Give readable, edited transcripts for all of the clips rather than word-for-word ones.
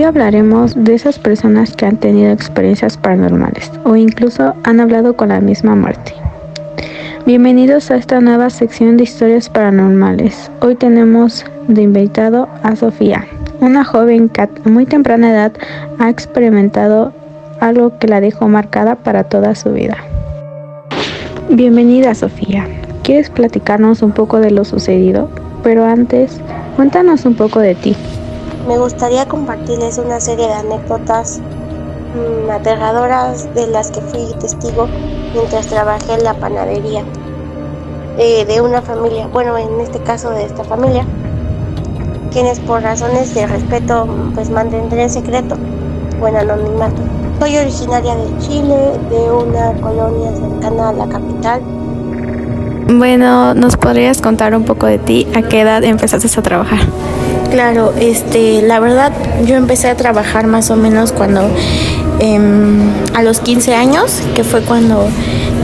Hoy hablaremos de esas personas que han tenido experiencias paranormales o incluso han hablado con la misma muerte. Bienvenidos a esta nueva sección de historias paranormales. Hoy tenemos de invitado a Sofía, una joven que a muy temprana edad ha experimentado algo que la dejó marcada para toda su vida. Bienvenida, Sofía. ¿Quieres platicarnos un poco de lo sucedido? Pero antes, cuéntanos un poco de ti. Me gustaría compartirles una serie de anécdotas aterradoras de las que fui testigo mientras trabajé en la panadería de una familia, bueno, en este caso de esta familia, quienes por razones de respeto pues mantendré en secreto o en anonimato. Soy originaria de Chile, de una colonia cercana a la capital. Bueno, ¿nos podrías contar un poco de ti? ¿A qué edad empezaste a trabajar? Claro, la verdad yo empecé a trabajar más o menos cuando a los 15 años, que fue cuando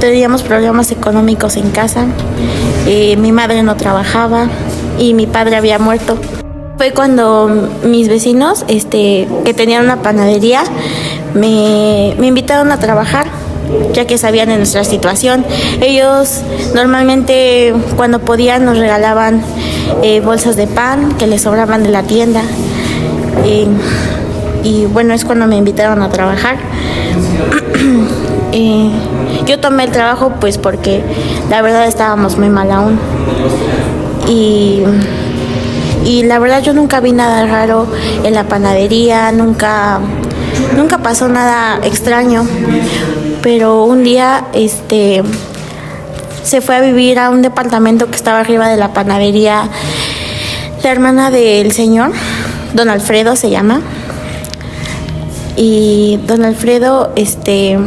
teníamos problemas económicos en casa. Mi madre no trabajaba y mi padre había muerto. Fue cuando mis vecinos, que tenían una panadería, me invitaron a trabajar, ya que sabían de nuestra situación. Ellos normalmente cuando podían nos regalaban bolsas de pan que les sobraban de la tienda. Y bueno, es cuando me invitaron a trabajar. Yo tomé el trabajo pues porque la verdad estábamos muy mal aún. Y la verdad yo nunca vi nada raro en la panadería, nunca pasó nada extraño. Pero un día se fue a vivir a un departamento que estaba arriba de la panadería la hermana del señor, don Alfredo se llama. Y don Alfredo era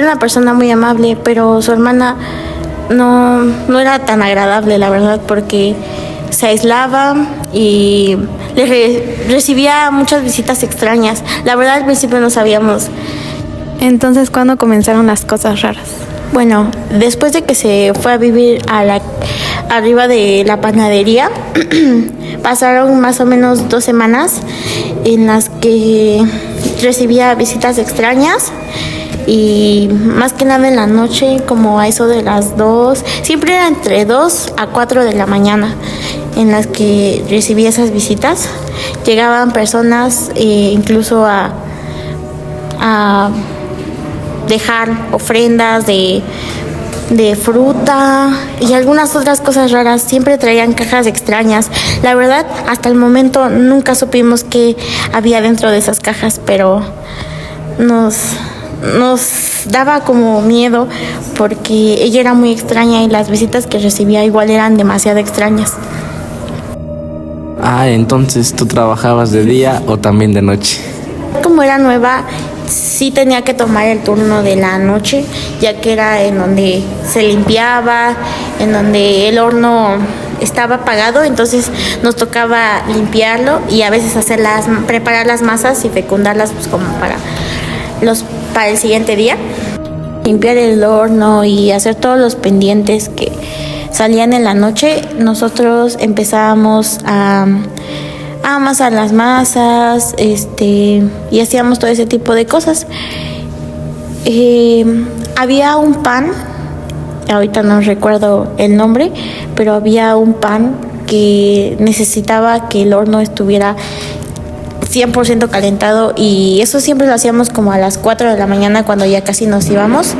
una persona muy amable, pero su hermana no era tan agradable, la verdad, porque se aislaba y recibía muchas visitas extrañas. La verdad al principio no sabíamos. Entonces, ¿cuándo comenzaron las cosas raras? Bueno, después de que se fue a vivir arriba de la panadería, pasaron más o menos 2 semanas en las que recibía visitas extrañas y más que nada en la noche, como a eso de las 2, siempre era entre 2 a 4 de la mañana en las que recibía esas visitas. Llegaban personas incluso a dejar ofrendas de fruta y algunas otras cosas raras. Siempre traían cajas extrañas. La verdad, hasta el momento nunca supimos qué había dentro de esas cajas, pero nos daba como miedo porque ella era muy extraña y las visitas que recibía igual eran demasiado extrañas. Entonces tú trabajabas de día o también de noche. Como era nueva, sí tenía que tomar el turno de la noche, ya que era en donde se limpiaba, en donde el horno estaba apagado, entonces nos tocaba limpiarlo y a veces preparar las masas y fecundarlas pues como para el siguiente día. Limpiar el horno y hacer todos los pendientes que salían en la noche. Nosotros empezábamos a amasar las masas, y hacíamos todo ese tipo de cosas. Había un pan, ahorita no recuerdo el nombre, pero había un pan que necesitaba que el horno estuviera 100% calentado y eso siempre lo hacíamos como a las 4 de la mañana cuando ya casi nos íbamos.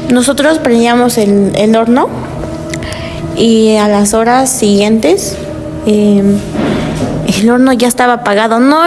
Nosotros prendíamos el horno y a las horas siguientes el horno ya estaba apagado. No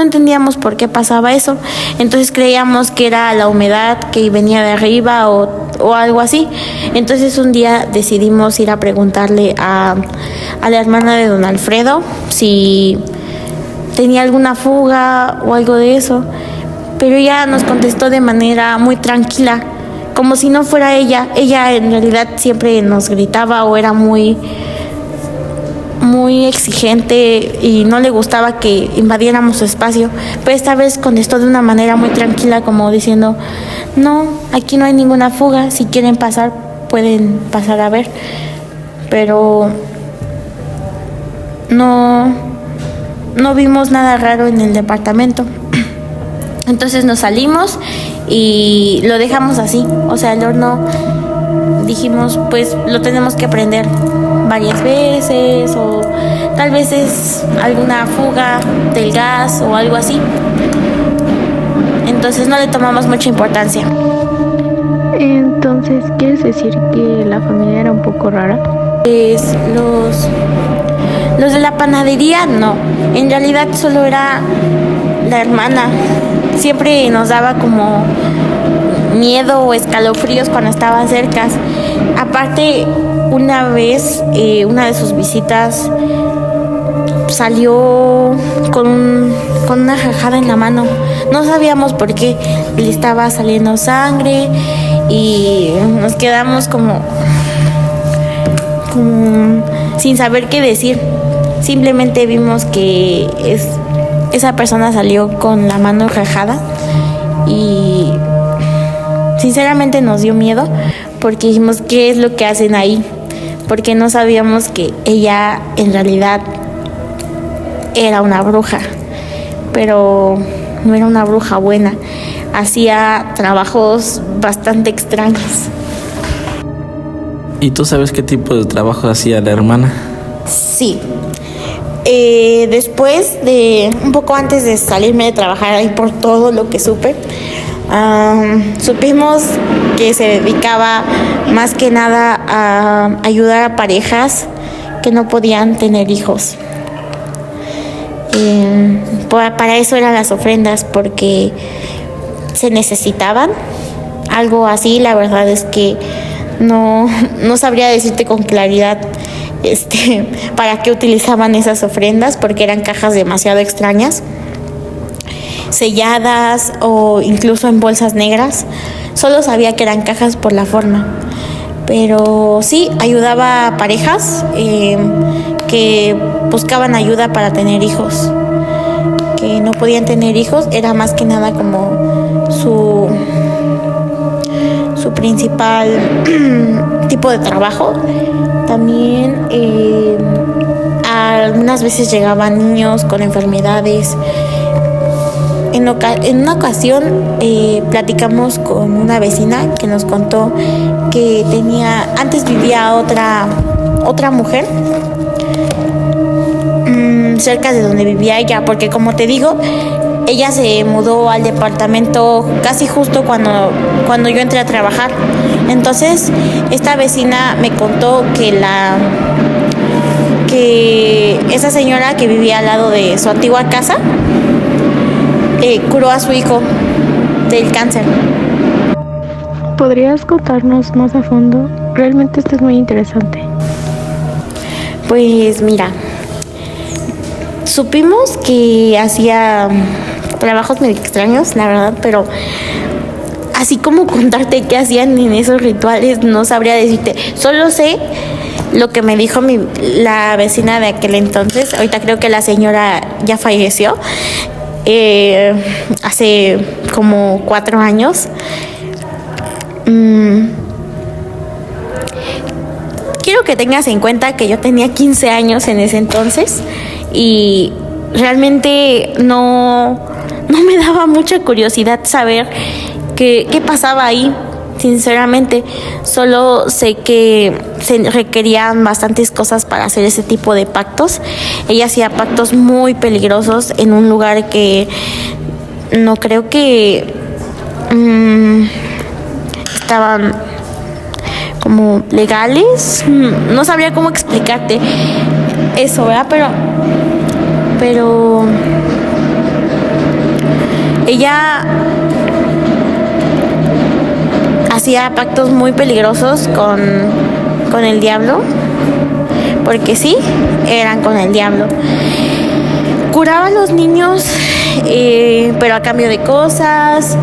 entendíamos por qué pasaba eso. Entonces creíamos que era la humedad que venía de arriba o algo así. Entonces un día decidimos ir a preguntarle a la hermana de don Alfredo si tenía alguna fuga o algo de eso. Pero ella nos contestó de manera muy tranquila, como si no fuera ella. Ella en realidad siempre nos gritaba o era muy exigente y no le gustaba que invadiéramos su espacio, pero esta vez contestó de una manera muy tranquila, como diciendo: no, aquí no hay ninguna fuga, si quieren pasar pueden pasar a ver. Pero no, no vimos nada raro en el departamento. Entonces nos salimos y lo dejamos así. O sea, el horno, dijimos, pues lo tenemos que prender varias veces, o tal vez es alguna fuga del gas o algo así. Entonces no le tomamos mucha importancia. Entonces, ¿quieres decir que la familia era un poco rara? Pues los de la panadería no. En realidad solo era la hermana. Siempre nos daba como miedo o escalofríos cuando estaban cerca. Aparte, una vez, una de sus visitas salió con una jajada en la mano. No sabíamos por qué. Le estaba saliendo sangre y nos quedamos como sin saber qué decir. Simplemente vimos que esa persona salió con la mano rajada y sinceramente nos dio miedo porque dijimos, ¿qué es lo que hacen ahí? Porque no sabíamos que ella en realidad era una bruja, pero no era una bruja buena. Hacía trabajos bastante extraños. ¿Y tú sabes qué tipo de trabajo hacía la hermana? Sí. Después de, un poco antes de salirme de trabajar ahí por todo lo que supe, supimos que se dedicaba más que nada a ayudar a parejas que no podían tener hijos. Para eso eran las ofrendas, porque se necesitaban. Algo así, la verdad es que no sabría decirte con claridad para qué utilizaban esas ofrendas, porque eran cajas demasiado extrañas, selladas o incluso en bolsas negras. Solo sabía que eran cajas por la forma, pero sí ayudaba a parejas que buscaban ayuda para tener hijos, que no podían tener hijos. Era más que nada como su principal tipo de trabajo. También algunas veces llegaban niños con enfermedades. En una ocasión platicamos con una vecina que nos contó que antes vivía otra mujer cerca de donde vivía ella, porque como te digo, ella se mudó al departamento casi justo cuando yo entré a trabajar. Entonces, esta vecina me contó que esa señora que vivía al lado de su antigua casa curó a su hijo del cáncer. ¿Podrías contarnos más a fondo? Realmente esto es muy interesante. Pues mira, supimos que hacía trabajos medio extraños, la verdad, pero así como contarte qué hacían en esos rituales, no sabría decirte. Solo sé lo que me dijo la vecina de aquel entonces. Ahorita creo que la señora ya falleció, hace como 4 años. Quiero que tengas en cuenta que yo tenía 15 años en ese entonces y realmente no me daba mucha curiosidad saber qué pasaba ahí. Sinceramente, solo sé que se requerían bastantes cosas para hacer ese tipo de pactos. Ella hacía pactos muy peligrosos en un lugar que no creo que estaban como legales. No sabría cómo explicarte eso, ¿verdad? Pero ella hacía pactos muy peligrosos con el diablo, porque sí, eran con el diablo. Curaba a los niños, pero a cambio de cosas.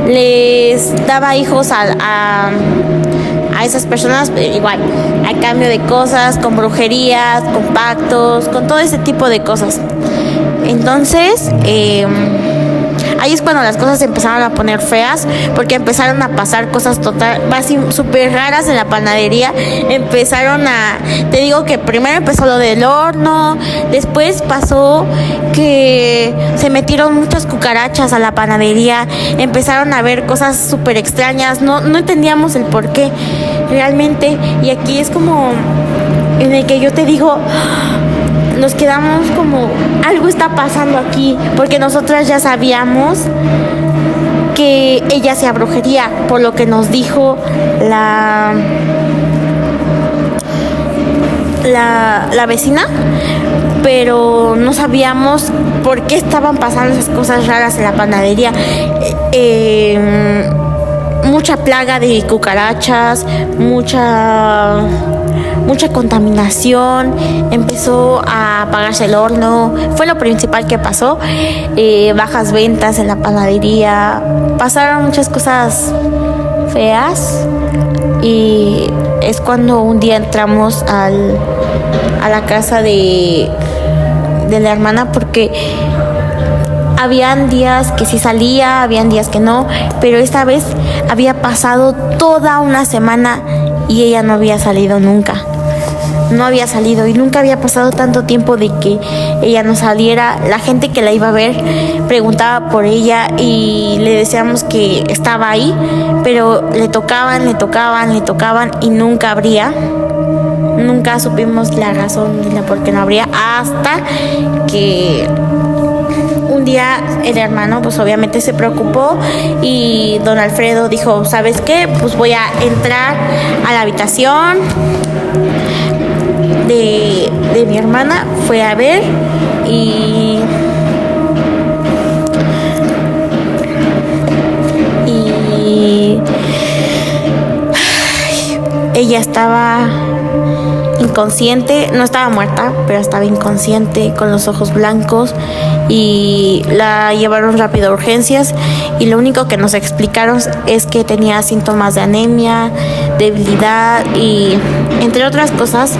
Les daba hijos a esas personas, igual, a cambio de cosas, con brujerías, con pactos, con todo ese tipo de cosas. Entonces, ahí es cuando las cosas se empezaron a poner feas, porque empezaron a pasar cosas así súper raras en la panadería. Te digo que primero empezó lo del horno, después pasó que se metieron muchas cucarachas a la panadería, empezaron a ver cosas súper extrañas, no entendíamos el por qué realmente, y aquí es como en el que yo te digo, nos quedamos como, algo está pasando aquí, porque nosotras ya sabíamos que ella hacía brujería, por lo que nos dijo la vecina, pero no sabíamos por qué estaban pasando esas cosas raras en la panadería. Mucha plaga de cucarachas, mucha contaminación, empezó a apagarse el horno, fue lo principal que pasó. Bajas ventas en la panadería, pasaron muchas cosas feas, y es cuando un día entramos a la casa de la hermana, porque habían días que sí salía, habían días que no, pero esta vez había pasado toda una semana y ella no había salido nunca. No había salido y nunca había pasado tanto tiempo de que ella no saliera. La gente que la iba a ver preguntaba por ella y le decíamos que estaba ahí, pero le tocaban y nunca abría. Nunca supimos la razón de la por qué no abría, hasta que un día el hermano pues obviamente se preocupó y don Alfredo dijo, ¿sabes qué? Pues voy a entrar a la habitación de mi hermana. Fue a ver y ella estaba inconsciente, no estaba muerta, pero estaba inconsciente, con los ojos blancos, y la llevaron rápido a urgencias, y lo único que nos explicaron es que tenía síntomas de anemia, debilidad y entre otras cosas,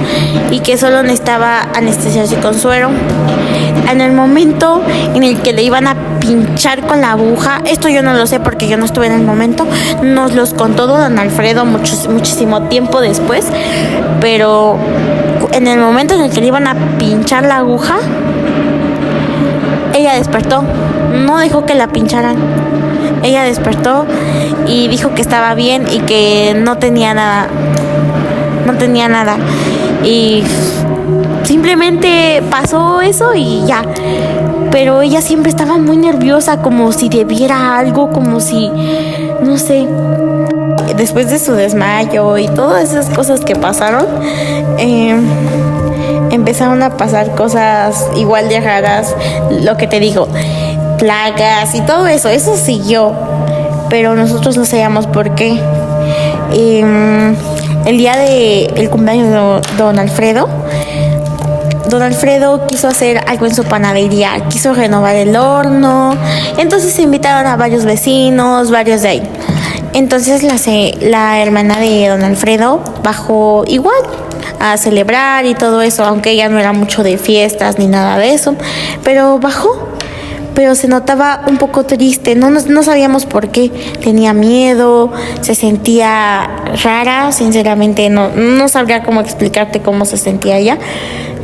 y que solo necesitaba anestesiarse con suero. En el momento en el que le iban a pinchar con la aguja, esto yo no lo sé porque yo no estuve en el momento, nos los contó don Alfredo muchísimo tiempo después, pero en el momento en el que le iban a pinchar la aguja, ella despertó, no dejó que la pincharan. Ella despertó y dijo que estaba bien y que no tenía nada. Y simplemente pasó eso y ya. Pero ella siempre estaba muy nerviosa, como si debiera algo, como si, no sé. Después de su desmayo y todas esas cosas que pasaron, empezaron a pasar cosas igual de raras, lo que te digo, plagas y todo eso siguió, pero nosotros no sabíamos por qué. El día del cumpleaños de don Alfredo quiso hacer algo en su panadería, quiso renovar el horno, entonces invitaron a varios vecinos, varios de ahí. Entonces la hermana de don Alfredo bajó igual a celebrar y todo eso, aunque ella no era mucho de fiestas ni nada de eso, pero bajó. Pero se notaba un poco triste, no sabíamos por qué, tenía miedo, se sentía rara, sinceramente no sabría cómo explicarte cómo se sentía ella,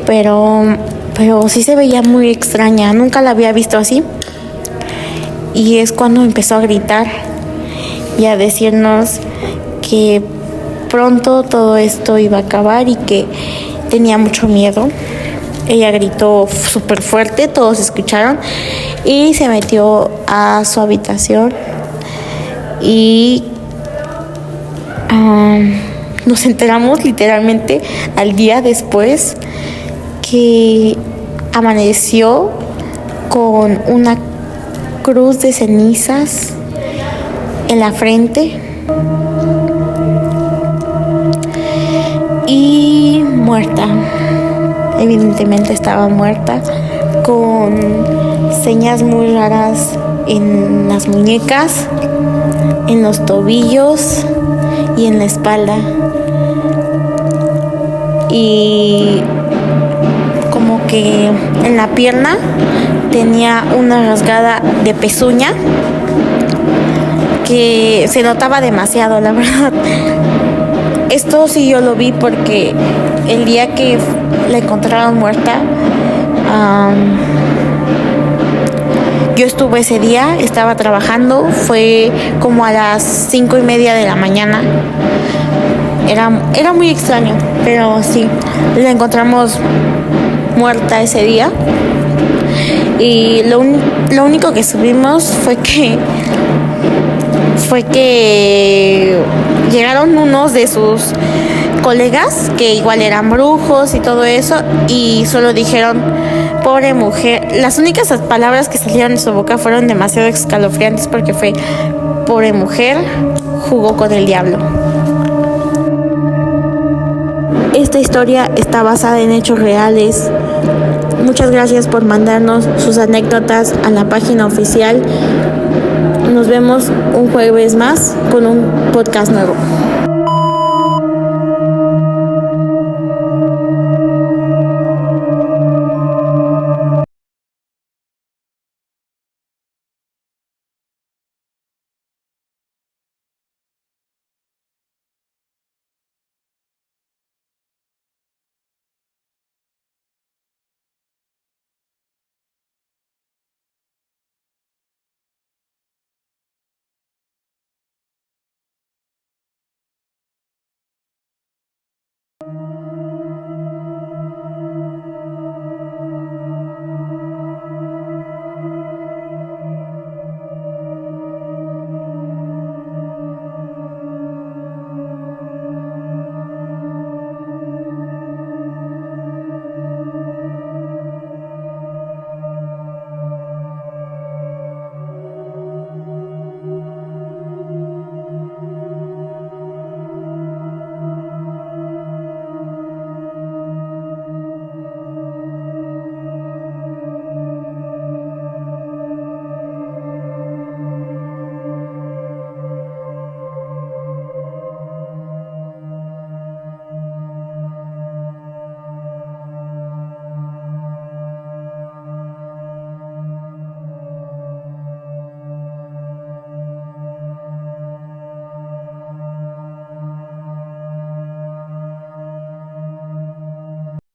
pero sí se veía muy extraña, nunca la había visto así. Y es cuando empezó a gritar y a decirnos que pronto todo esto iba a acabar y que tenía mucho miedo. Ella gritó súper fuerte, todos escucharon, y se metió a su habitación y nos enteramos literalmente al día después que amaneció con una cruz de cenizas en la frente y muerta. Evidentemente estaba muerta, con señas muy raras en las muñecas, en los tobillos y en la espalda. Y como que en la pierna tenía una rasgada de pezuña que se notaba demasiado, la verdad. Esto sí yo lo vi porque el día que la encontraron muerta, yo estuve ese día, estaba trabajando, fue como a las 5:30 de la mañana. Era muy extraño, pero sí, la encontramos muerta ese día. Y lo único que supimos fue que llegaron unos de sus colegas que igual eran brujos y todo eso, y solo dijeron: pobre mujer. Las únicas palabras que salieron de su boca fueron demasiado escalofriantes porque fue: pobre mujer, jugó con el diablo. Esta historia está basada en hechos reales. Muchas gracias por mandarnos sus anécdotas a la página oficial. Nos vemos un jueves más con un podcast nuevo.